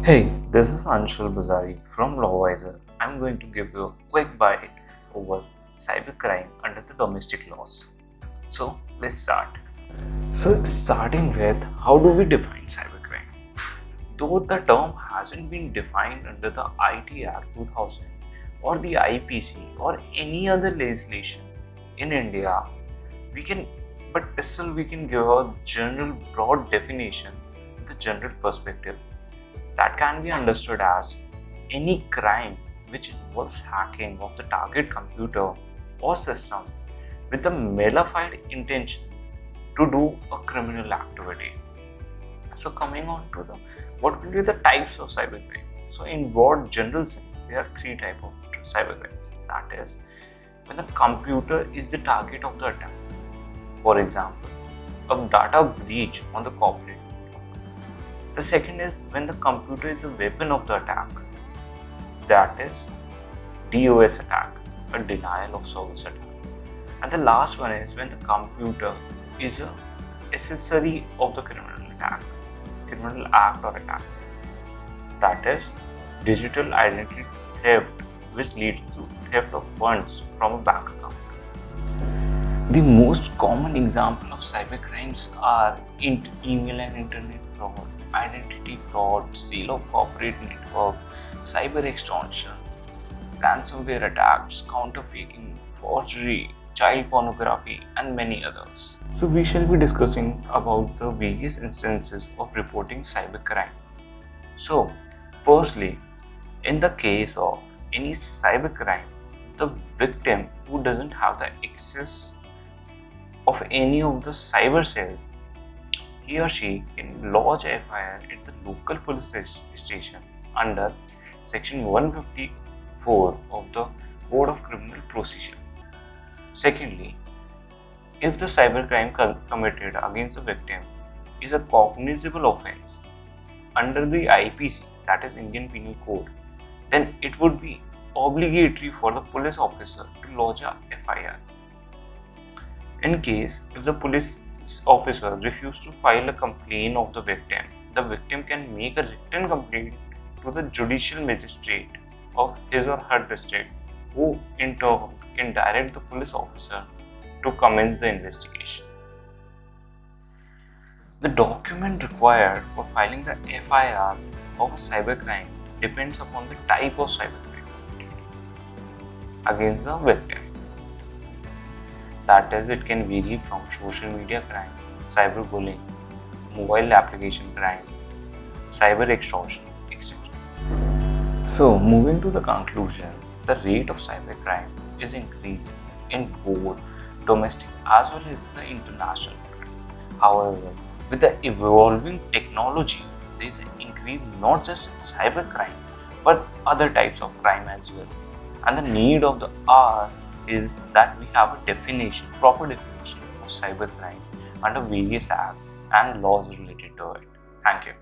Hey, this is Anshul Bazari from LawWiser. I'm going to give you a quick bite over cybercrime under the domestic laws. So, let's start. So, starting with how do we define cybercrime? Though the term hasn't been defined under the IT Act 2000 or the IPC or any other legislation in India, we can, but still we can give a general broad definition, the general perspective that can be understood as any crime which involves hacking of the target computer or system with the malified intention to do a criminal activity. So coming on to the what will be the types of cybercrime? So in broad general sense, there are three types of cybercrimes. That is when the computer is the target of the attack. For example, a data breach on the corporate. The second is when the computer is a weapon of the attack. That is DOS attack, a denial of service attack. And the last one is when the computer is a accessory of the criminal act or attack. That is digital identity theft, which leads to theft of funds from a bank account. The most common example of cybercrimes are email and internet fraud, identity fraud, sale of corporate network, cyber extortion, ransomware attacks, counterfeiting, forgery, child pornography, and many others. So we shall be discussing about the various instances of reporting cybercrime. So firstly, in the case of any cybercrime, the victim who doesn't have the access of any of the cyber cells, he or she can lodge a FIR at the local police station under section 154 of the Code of Criminal Procedure. Secondly, if the cybercrime committed against the victim is a cognizable offense under the IPC, that is Indian Penal Code, then it would be obligatory for the police officer to lodge a FIR. In case if the police officer refuses to file a complaint of the victim can make a written complaint to the judicial magistrate of his or her district, who in turn can direct the police officer to commence the investigation. The document required for filing the FIR of a cybercrime depends upon the type of cybercrime against the victim. That is, it can vary from social media crime, cyberbullying, mobile application crime, cyber extortion, etc. So, moving to the conclusion, the rate of cybercrime is increasing in both domestic as well as the international crime. However, with the evolving technology, there is an increase not just in cybercrime but other types of crime as well. And the need of the hour is that we have a proper definition of cybercrime under various acts and laws related to it. Thank you.